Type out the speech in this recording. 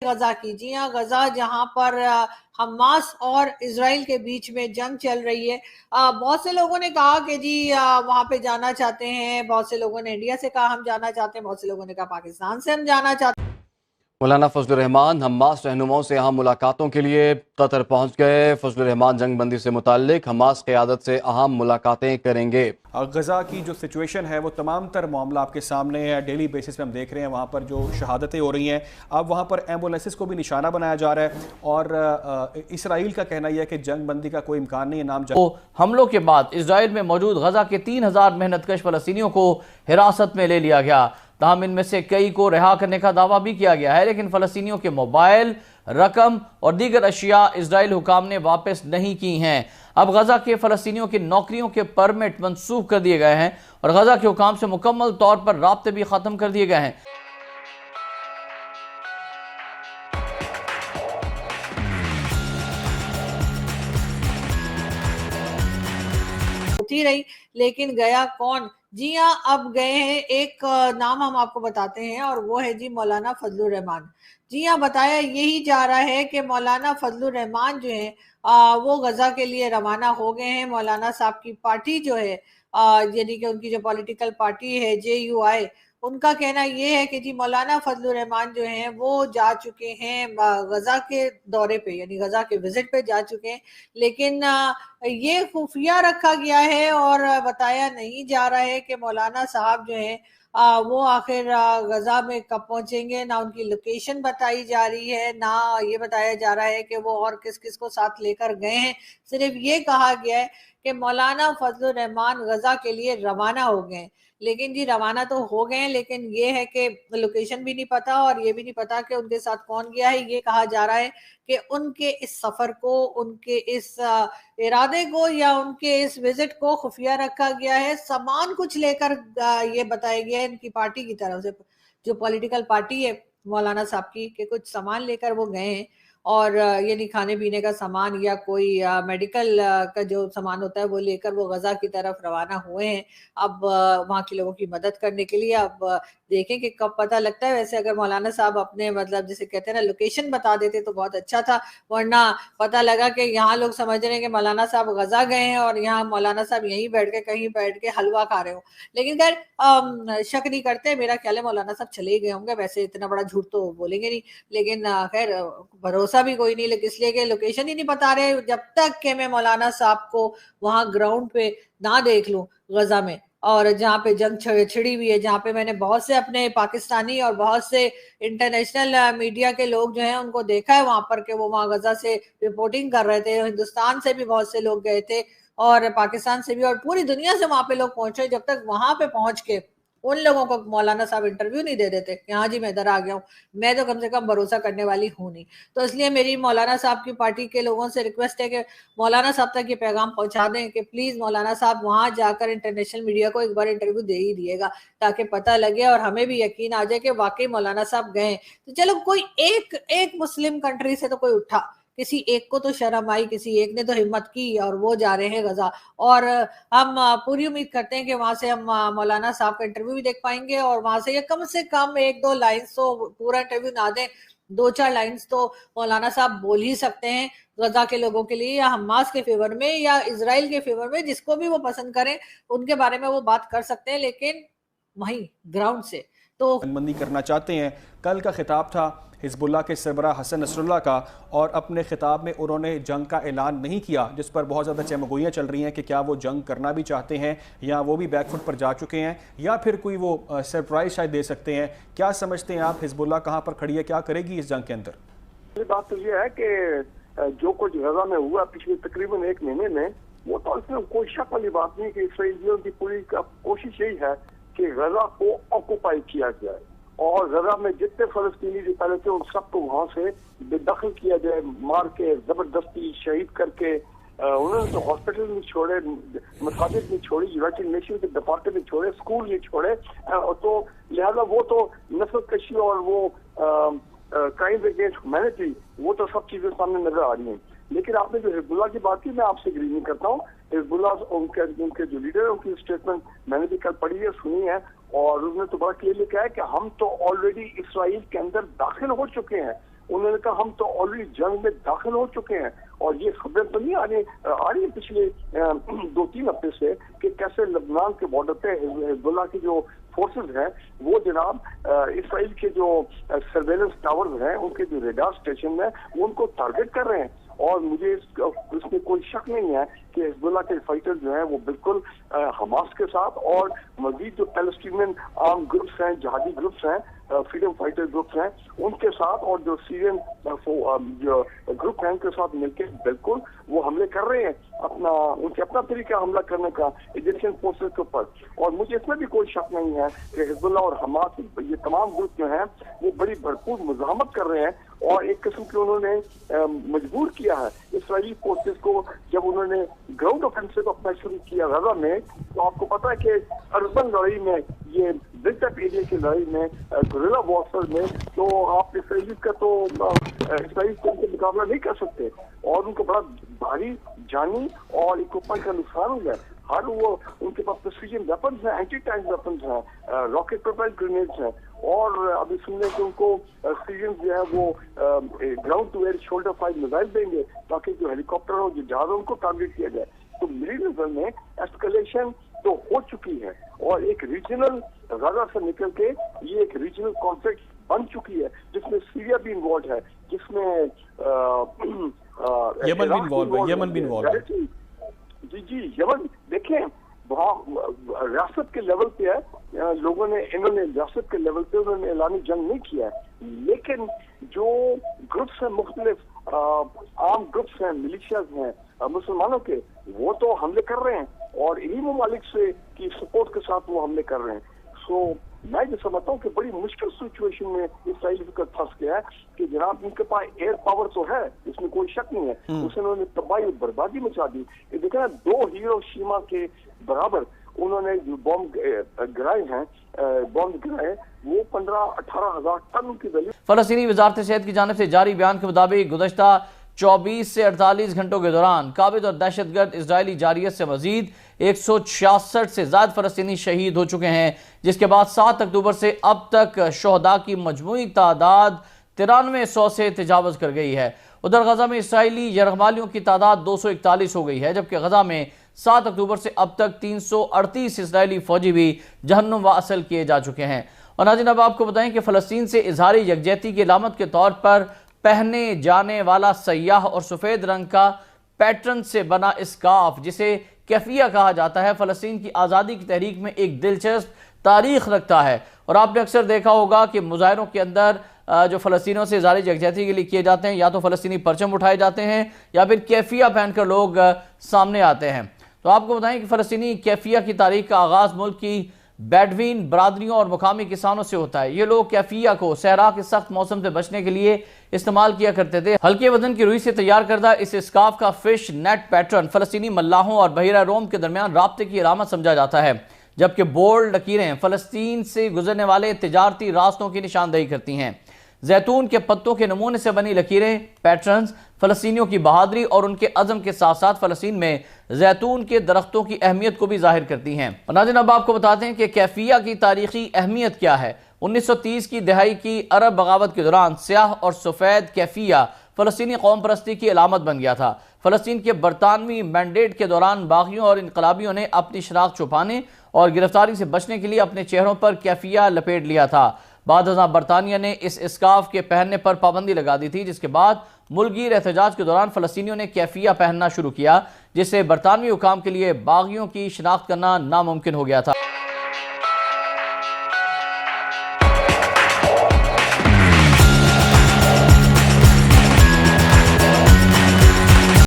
गजा की। जी हाँ, गजा जहां पर हमास और इजराइल के बीच में जंग चल रही है। बहुत से लोगों ने कहा कि जी वहां पे जाना चाहते हैं, बहुत से लोगों ने इंडिया से कहा हम जाना चाहते हैं, बहुत से लोगों ने कहा पाकिस्तान से हम जाना चाहते हैं। मौलाना फजलुर रहमान हमास रहनुमाओं से अहम मुलाकातों के लिए कतर पहुंच गए। फजलुर रहमान जंगबंदी से मुताल्लिक हमास क़यादत से अहम मुलाकातें करेंगे। गज़ा की जो सिचुएशन है वो तमाम तर मामला आपके सामने है। डेली बेसिस पे हम देख रहे हैं वहाँ पर जो शहादतें हो रही हैं। अब वहाँ पर एम्बुलेंसेस को भी निशाना बनाया जा रहा है और इसराइल का कहना यह है कि जंग बंदी का कोई इम्कान नहीं है। नाम तो हमलों के बाद इसराइल में मौजूद गजा के 3000 मेहनतकश फलस्तीनियों को हिरासत में ले लिया गया। ताहम इनमें से कई को रिहा करने का दावा भी किया गया है, लेकिन फलस्तीनियों के मोबाइल, रकम और दीगर अशिया इसराइल हुकाम ने वापस नहीं की हैं। अब गजा के फलस्तीनियों की नौकरियों के परमिट मंसूख कर दिए गए हैं और गजा के हुकाम से मुकम्मल तौर पर राब्ते भी खत्म कर दिए गए हैं। होती रही, लेकिन गया कौन? जी हाँ, अब गए हैं। एक नाम हम आपको बताते हैं और वो है जी मौलाना फजलुर रहमान। जी हाँ, बताया यही जा रहा है कि मौलाना फजलुर रहमान जो है वो गजा के लिए रवाना हो गए हैं। मौलाना साहब की पार्टी जो है यानी कि उनकी जो पॉलिटिकल पार्टी है JUI, उनका कहना ये है कि जी मौलाना फजलुर रहमान जो हैं वो जा चुके हैं गजा के दौरे पे, यानी गजा के विजिट पे जा चुके हैं, लेकिन ये खुफिया रखा गया है और बताया नहीं जा रहा है कि मौलाना साहब जो है वो आखिर गजा में कब पहुंचेंगे। ना उनकी लोकेशन बताई जा रही है, ना ये बताया जा रहा है कि वो और किस किस को साथ लेकर गए हैं। सिर्फ ये कहा गया है कि मौलाना फजलुर रहमान गजा के लिए रवाना हो गए। लेकिन जी रवाना तो हो गए, लेकिन ये है कि लोकेशन भी नहीं पता और ये भी नहीं पता कि उनके साथ कौन गया है। ये कहा जा रहा है कि उनके इस सफर को, उनके इस इरादे को या उनके इस विजिट को खुफिया रखा गया है। सामान कुछ लेकर ये बताया गया है इनकी पार्टी की तरफ से, जो पॉलिटिकल पार्टी है मौलाना साहब की, कि कुछ सामान लेकर वो गए हैं और यानी खाने पीने का सामान या कोई मेडिकल का जो सामान होता है वो लेकर वो गजा की तरफ रवाना हुए हैं। अब वहाँ के लोगों की मदद करने के लिए। अब देखें कि कब पता लगता है। वैसे अगर मौलाना साहब अपने मतलब जिसे कहते हैं ना लोकेशन बता देते तो बहुत अच्छा था, वरना पता लगा कि यहाँ लोग समझ रहे हैं कि मौलाना साहब गजा गए हैं और यहाँ मौलाना साहब यहीं बैठ के कहीं बैठ के हलवा खा रहे हो। लेकिन खैर शक नहीं करते, मेरा ख्याल है मौलाना साहब चले ही गए होंगे। वैसे इतना बड़ा झूठ तो बोलेंगे नहीं, लेकिन खैर भरोसा भी कोई नहीं, लेकिन इसलिए कि लोकेशन ही नहीं बता रहे। जब तक कि मैं मौलाना साहब को वहां ग्राउंड पे ना देख लूं गजा में, और जहाँ पे जंग छिड़ी हुई है, जहाँ पे मैंने बहुत से अपने पाकिस्तानी और बहुत से इंटरनेशनल मीडिया के लोग जो हैं उनको देखा है वहां पर, कि वो वहां गजा से रिपोर्टिंग कर रहे थे। हिंदुस्तान से भी बहुत से लोग गए थे और पाकिस्तान से भी, और पूरी दुनिया से वहां पे लोग पहुंचे। जब तक वहां पे पहुंच के उन लोगों को मौलाना साहब इंटरव्यू नहीं दे देते कि हाँ जी मैं इधर आ गया हूँ, मैं तो कम से कम भरोसा करने वाली हूँ नहीं। तो इसलिए मेरी मौलाना साहब की पार्टी के लोगों से रिक्वेस्ट है कि मौलाना साहब तक ये पैगाम पहुंचा दें कि प्लीज मौलाना साहब वहां जाकर इंटरनेशनल मीडिया को एक बार इंटरव्यू दे ही दिएगा, ताकि पता लगे और हमें भी यकीन आ जाए कि वाकई मौलाना साहब गए। तो चलो कोई एक मुस्लिम कंट्री से तो कोई उठा, किसी एक को तो शर्म आई, किसी एक ने तो हिम्मत की और वो जा रहे हैं गजा। और हम पूरी उम्मीद करते हैं कि वहां से हम मौलाना साहब का इंटरव्यू भी देख पाएंगे और वहां से ये कम से कम एक दो लाइन्स तो, पूरा इंटरव्यू ना दें, दो चार लाइन्स तो मौलाना साहब बोल ही सकते हैं गजा के लोगों के लिए, या हमास के फेवर में या इजराइल के फेवर में, जिसको भी वो पसंद करें उनके बारे में वो बात कर सकते हैं, लेकिन वहीं ग्राउंड से तो बंदी करना चाहते हैं। कल का खिताब था हिजबुल्लाह के सरबराह हसन नसरुल्लाह का और अपने खिताब में उन्होंने जंग का ऐलान नहीं किया, जिस पर बहुत ज़्यादा चमगोइयाँ चल रही हैं कि क्या वो जंग करना भी चाहते हैं या वो भी बैकफुट पर जा चुके हैं या फिर कोई वो सरप्राइज शायद दे सकते हैं। क्या समझते हैं आप, हिजबुल्लाह कहाँ पर खड़ी है, क्या करेगी इस जंग के अंदर? बात तो ये है कि जो कुछ गजा में हुआ पिछले तकरीबन एक महीने में, वो तो इसमें कोई शक वाली बात नहीं कि इसराइलियों की पूरी कोशिश यही है कि गजा को ऑक्यूपाई किया जाए और गजा में जितने फलस्तीनी जो पहले थे उन सबको वहां से बेदखल किया जाए, मार के जबरदस्ती शहीद करके। उन्होंने तो हॉस्पिटल नहीं छोड़े, मसाजिद नहीं छोड़ी, यूनाइटेड नेशन के डिपार्टमेंट नहीं छोड़े, स्कूल नहीं छोड़े। तो लिहाजा वो तो नस्ल कशी और वो क्राइम अगेंस्ट ह्यूमैनिटी, वो तो सब चीजें सामने नजर आ रही हैं। लेकिन आपने जो हिजबुल्लाह की बात की, मैं आपसे एग्री नहीं करता हूँ। हिजबुल्लाह उनके जो लीडर है उनकी स्टेटमेंट मैंने भी कल पढ़ी है, सुनी है, और उसने तो बड़ा क्लियरली कहा है कि हम तो ऑलरेडी इसराइल के अंदर दाखिल हो चुके हैं। उन्होंने कहा हम तो ऑलरेडी जंग में दाखिल हो चुके हैं। और ये खबरें तो नहीं आ रही पिछले 2-3 हफ्ते से कि कैसे लेबनान के बॉर्डर पे हिजबुल्लाह की जो फोर्सेस हैं वो जनाब इसराइल के जो सर्वेलेंस टावर्स हैं, उनके जो रेडार स्टेशन है, वो उनको टारगेट कर रहे हैं। और मुझे इसमें कोई शक नहीं है कि हिजबुल्लाह के फाइटर जो हैं वो बिल्कुल हमास के साथ और मजीद जो पैलेस्टीनियन आर्म ग्रुप्स हैं, जिहादी ग्रुप्स हैं, फ्रीडम फाइटर ग्रुप्स हैं, उनके साथ और जो सीरियन जो ग्रुप हैं उनके साथ मिलकर बिल्कुल वो हमले कर रहे हैं, उनके अपना तरीका हमला करने का इजिप्शियन फोर्सेस के ऊपर। और मुझे इसमें भी कोई शक नहीं है कि हिजबुल्लाह और हमास ये तमाम ग्रुप जो हैं वो बड़ी भरपूर मुज़ाहमत कर रहे हैं और एक किस्म की उन्होंने मजबूर किया है इसराइली फोर्सेस को। जब उन्होंने ग्राउंड ऑफेंसिव अपना शुरू किया गजा में, तो आपको पता है कि अर्बन लड़ाई में, ये बिल्ट अप एरिया की लड़ाई में, गुरिल्ला वॉरफेयर में, तो आप इसराइली को उनसे मुकाबला नहीं कर सकते और उनको बड़ा भारी जानी और इक्विपमेंट का नुकसान हो गया। हर वो उनके पास प्रिसीजन वेपन्स हैं, एंटी टैंक वेपन्स हैं, रॉकेट प्रोपेल्ड ग्रेनेड्स हैं और अभी सुनने को उनको सीरियन जो है वो ground to air shoulder fight missile देंगे ताकि जो हेलीकॉप्टर हो, जो जहाज उनको टारगेट किया जाए। तो मेरी नजर में एस्केलेशन तो हो चुकी है और एक रीजनल गजा से निकल के ये एक रीजनल कॉन्फ्लिक्ट बन चुकी है जिसमें सीरिया भी इन्वॉल्व है, जिसमें यमन भी इन्वॉल्व है। जी यमन देखें, वहाँ रियासत के लेवल पे है, इन्होंने रियासत के लेवल पे उन्होंने ऐलानी जंग नहीं किया है, लेकिन जो ग्रुप्स हैं, मुख्तलिफ आर्म ग्रुप्स हैं, मिलिशियाज हैं मुसलमानों के, वो तो हमले कर रहे हैं और इन्हीं ममालिक से की सपोर्ट के साथ वो हमले कर रहे हैं। सो मैं जो समझता हूँ कि बड़ी मुश्किल सिचुएशन में इसराइल फंस गया है कि जनाब उनके पास एयर पावर तो है, इसमें कोई शक नहीं है, उसने तबाही और बर्बादी मचा दी। ये देखा 2 हिरोशिमा के बराबर उन्होंने जो बॉम्ब गिराए हैं, वो 15-18 हजार टन की वैल्यू। फलस्तीनी वजारत सेहत की जानिब से जारी बयान के मुताबिक गुज़श्ता 24 से 48 घंटों के दौरान काबिज और दहशतगर्द इजरायली जारियत से मजीद 166 से ज्यादा फलस्तीनी शहीद हो चुके हैं, जिसके बाद 7 अक्टूबर से अब तक शोहदा की मजमूई तादाद 9300 से तजावज कर गई है। उधर गजा में इसराइली यरगमालियों की तादाद 241 हो गई है, जबकि गजा में 7 अक्टूबर से अब तक 338 इसराइली फौजी भी जहन्नुम व असल किए जा चुके हैं। और नाज़रीन, अब आपको बताएं कि फ़लस्तीन से इजहारी यकजहती की अलामत के तौर पर पहने जाने वाला सयाह और सफ़ेद रंग का पैटर्न से बना स्कार्फ, जिसे कैफिया कहा जाता है, फ़लस्तीन की आज़ादी की तहरीक में एक दिलचस्प तारीख रखता है। और आपने अक्सर देखा होगा कि मुजाहरों के अंदर जो फ़लस्तीनियों से इज़हारी यकजहती के लिए किए जाते हैं, या तो फ़लस्तीनी परचम उठाए जाते हैं या फिर कैफिया पहनकर लोग सामने आते हैं। तो आपको बताएं कि फ़लस्तीनी कैफिया की तारीख का आगाज़ मुल्क की बेडवीन बरादरियों और मुकामी किसानों से होता है। ये लोग कैफिया को सहरा के सख्त मौसम से बचने के लिए इस्तेमाल किया करते थे। हल्के वजन की रुई से तैयार करदा इस स्कार्फ का फिश नेट पैटर्न फ़लस्तीनी मल्लाहों और बहिरा रोम के दरमियान राब्ते की अलामत समझा जाता है, जबकि बोल्ड लकीरें फ़लस्तीन से गुजरने वाले तिजारती रास्तों की निशानदेही करती हैं। जैतून के पत्तों के नमूने से बनी लकीरें पैटर्न्स फ़लस्तीनियों की बहादुरी और उनके अज़म के साथ साथ फ़लस्तीन में जैतून के दरख्तों की अहमियत को भी जाहिर करती हैं। और नाज़रीन, अब आपको बताते हैं कि कैफिया की तारीखी अहमियत क्या है। 1930 की दहाई की अरब बगावत के दौरान स्याह और सफ़ेद कैफिया फ़लस्तीनी कौम परस्ती की अलामत बन गया था। फ़लस्तीन के बरतानवी मैंडेट के दौरान बागियों और इनकलाबियों ने अपनी शनाख्त छुपाने और गिरफ्तारी से बचने के लिए अपने चेहरों पर कैफिया लपेट लिया था। बाद बरतानिया ने इस स्कार्फ के पहनने पर पाबंदी लगा दी थी, जिसके बाद मुल्कगीर एहतजाज के दौरान फ़लस्तीनियों ने कैफिया पहनना शुरू किया, जिससे बरतानवी हुकाम के लिए बागियों की शनाख्त करना नामुमकिन हो गया था।